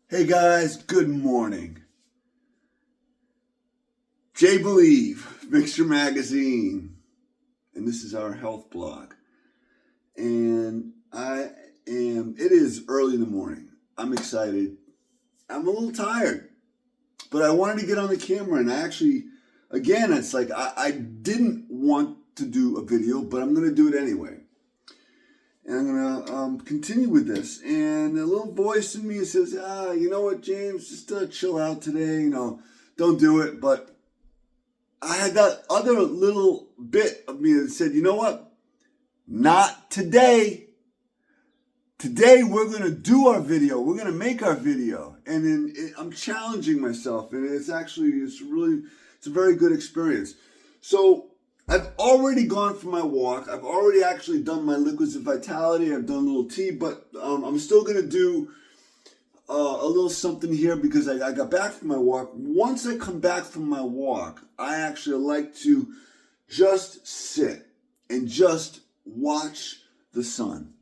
Hey guys, good morning. JBelieve Mixture Magazine, and this is our health blog. And it is early in the morning. I'm excited. I'm a little tired, but I wanted to get on the camera, and it's like I didn't want to do a video, but I'm going to do it anyway. And I'm going to continue with this. And a little voice in me says, you know what, James, just chill out today. Don't do it. But I had that other little bit of me that said, you know what? Not today. Today we're going to do our video. We're going to make our video. And then I'm challenging myself. And it's a very good experience. So I've already gone for my walk. I've already actually done my liquids of vitality. I've done a little tea, but I'm still going to do a little something here because I got back from my walk. Once I come back from my walk, I actually like to just sit and just watch the sun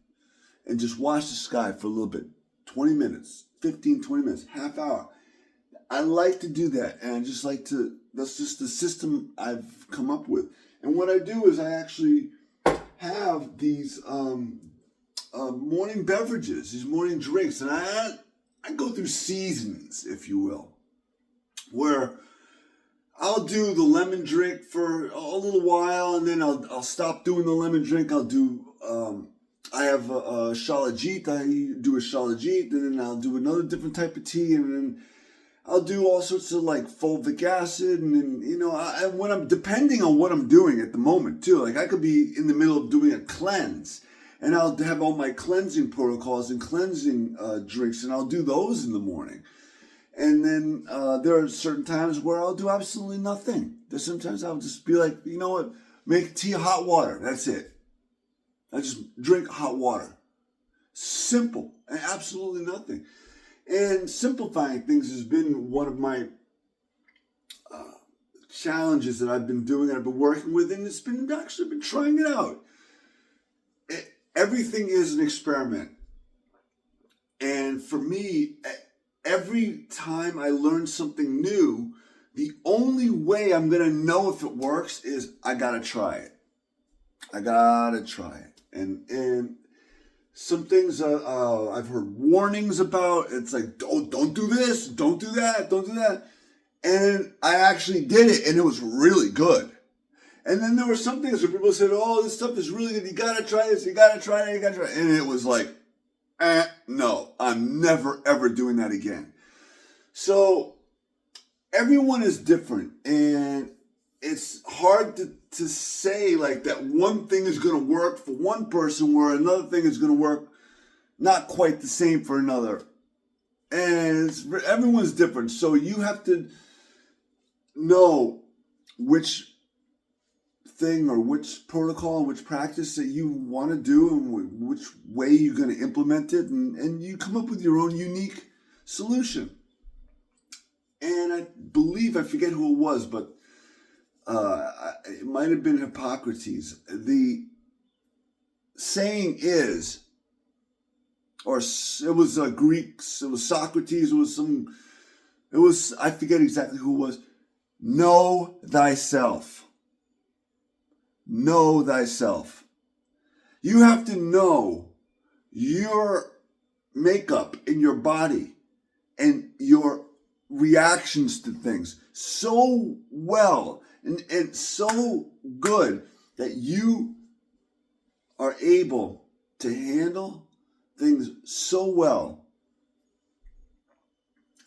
and just watch the sky for a little bit. 20 minutes, 15, 20 minutes, half hour. I like to do that, and I just like to, that's just the system I've come up with. And what I do is I actually have these morning beverages, these morning drinks, and I go through seasons, if you will, where I'll do the lemon drink for a little while, and then I'll stop doing the lemon drink. I'll do I have a Shalajit. I do a Shalajit, and then I'll do another different type of tea, and then I'll do all sorts of like fulvic acid, and then, when I'm depending on what I'm doing at the moment too. Like I could be in the middle of doing a cleanse, and I'll have all my cleansing protocols and cleansing drinks, and I'll do those in the morning. And then there are certain times where I'll do absolutely nothing. There's sometimes I'll just be like, you know what, make tea, hot water. That's it. I just drink hot water. Simple and absolutely nothing. And simplifying things has been one of my challenges that I've been doing, and I've been working with, and I've been trying it out. Everything is an experiment. And for me, every time I learn something new, the only way I'm going to know if it works is I got to try it. And some things I've heard warnings about. It's like, don't do this, don't do that, don't do that. And I actually did it, and it was really good. And then there were some things where people said, this stuff is really good. You got to try this, you got to try it, you got to try it. And it was like, no, I'm never, ever doing that again. So everyone is different, and it's hard to say like that one thing is going to work for one person where another thing is going to work not quite the same for another. And everyone's different. So you have to know which thing or which protocol and which practice that you want to do and which way you're going to implement it. And you come up with your own unique solution. And I believe, I forget who it was, but it might have been Hippocrates. The saying is, or it was Greeks, it was Socrates, I forget exactly who it was. Know thyself. Know thyself. You have to know your makeup in your body and your reactions to things so well and so good that you are able to handle things so well.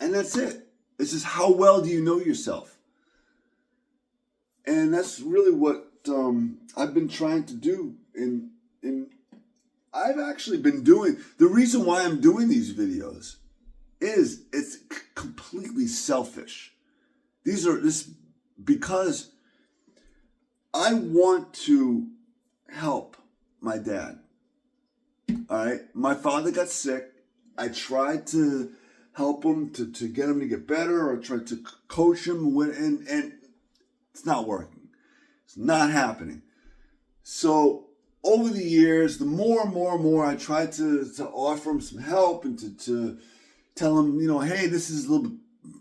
And that's it. It's just how well do you know yourself? And that's really what I've been trying to do. I've actually been doing, the reason why I'm doing these videos is it's completely selfish. Because I want to help my dad. All right. My father got sick. I tried to help him to get him to get better, or tried to coach him, and it's not working. It's not happening. So over the years, the more and more I tried to offer him some help and to tell him, hey, this is a little bit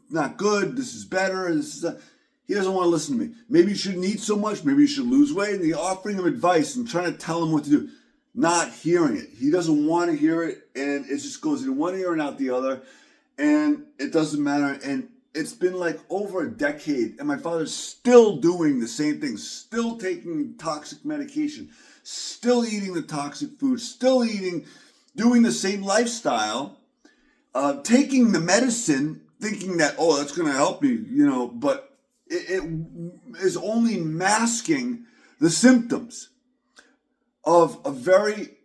not good, this is better, he doesn't want to listen to me. Maybe you shouldn't eat so much, maybe you should lose weight, and you're offering him advice and trying to tell him what to do. Not hearing it. He doesn't want to hear it, and it just goes in one ear and out the other, and it doesn't matter. And it's been like over a decade, and my father's still doing the same thing, still taking toxic medication, still eating the toxic food, still doing the same lifestyle, taking the medicine, thinking that, that's going to help me, but it is only masking the symptoms of a very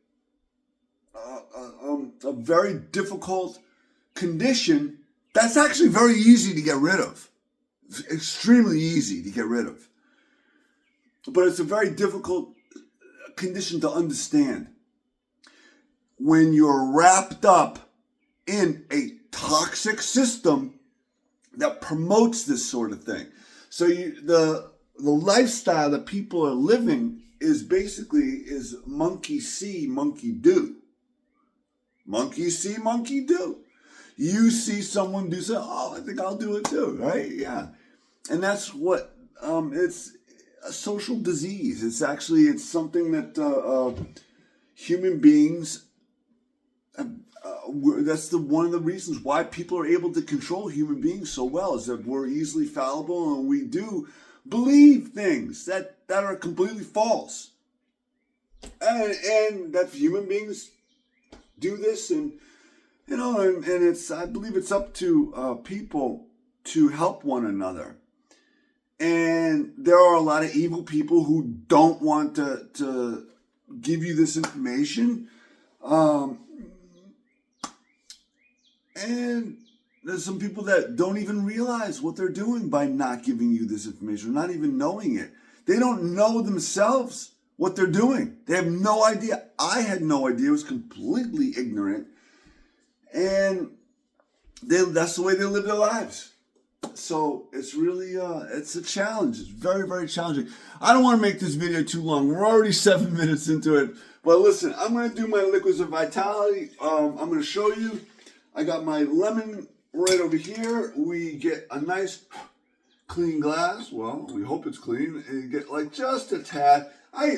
difficult condition that's actually very easy to get rid of. It's extremely easy to get rid of. But it's a very difficult condition to understand when you're wrapped up in a toxic system that promotes this sort of thing. So the lifestyle that people are living is monkey see, monkey do. Monkey see, monkey do. You see someone do something, I think I'll do it too, right? Yeah. And that's what, it's a social disease. It's something that human beings, that's one of the reasons why people are able to control human beings so well, is that we're easily fallible and we do believe things that are completely false. And that human beings do this, and it's, I believe it's up to people to help one another. And there are a lot of evil people who don't want to give you this information. And there's some people that don't even realize what they're doing by not giving you this information, not even knowing it. They don't know themselves what they're doing. They have no idea. I had no idea. I was completely ignorant. And that's the way they live their lives. So it's really, it's a challenge. It's very, very challenging. I don't want to make this video too long. We're already 7 minutes into it. But listen, I'm going to do my liquids of vitality. I'm going to show you. I got my lemon right over here. We get a nice clean glass. Well, we hope it's clean. And you get like just a tad.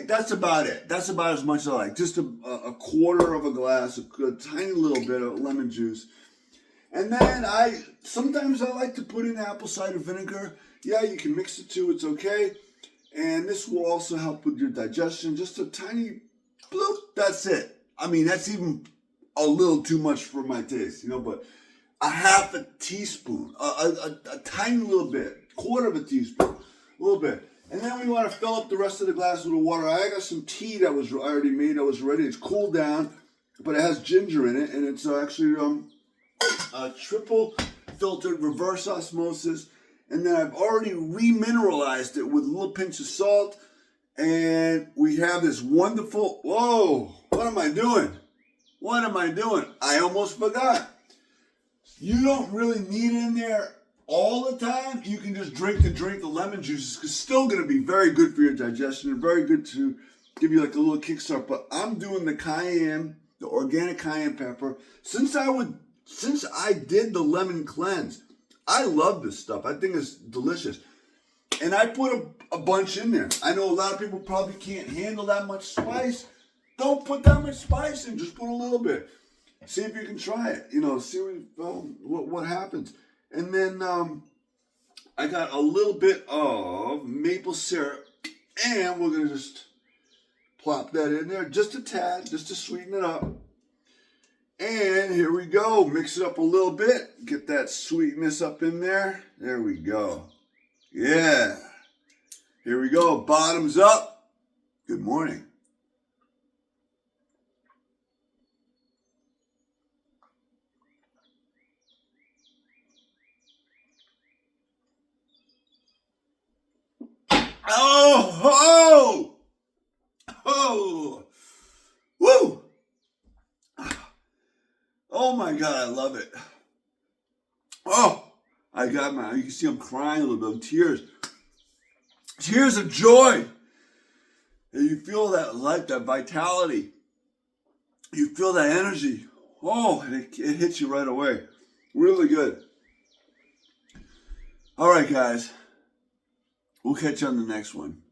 That's about it. That's about as much as I like. Just a quarter of a glass, a tiny little bit of lemon juice. And then sometimes I like to put in apple cider vinegar. Yeah, you can mix the two. It's okay. And this will also help with your digestion. Just a tiny bloop. That's it. I mean, that's even a little too much for my taste, but a half a teaspoon, a tiny little bit, quarter of a teaspoon, a little bit. And then we want to fill up the rest of the glass with water. I got some tea that was already made. That was ready. It's cooled down, but it has ginger in it, and it's actually triple filtered reverse osmosis. And then I've already remineralized it with a little pinch of salt. And we have this wonderful, what am I doing? What am I doing? I almost forgot. You don't really need it in there all the time. You can just drink the lemon juice. It's still going to be very good for your digestion and very good to give you like a little kickstart. But I'm doing the cayenne, the organic cayenne pepper. Since I did the lemon cleanse, I love this stuff. I think it's delicious. And I put a bunch in there. I know a lot of people probably can't handle that much spice. Don't put that much spice in. Just put a little bit. See if you can try it. See what happens. And then I got a little bit of maple syrup. And we're going to just plop that in there. Just a tad. Just to sweeten it up. And here we go. Mix it up a little bit. Get that sweetness up in there. There we go. Yeah. Here we go. Bottoms up. Good morning. Woo! Oh my God, I love it. You can see I'm crying a little bit, tears of joy. And you feel that life, that vitality. You feel that energy. It hits you right away. Really good. All right, guys. We'll catch you on the next one.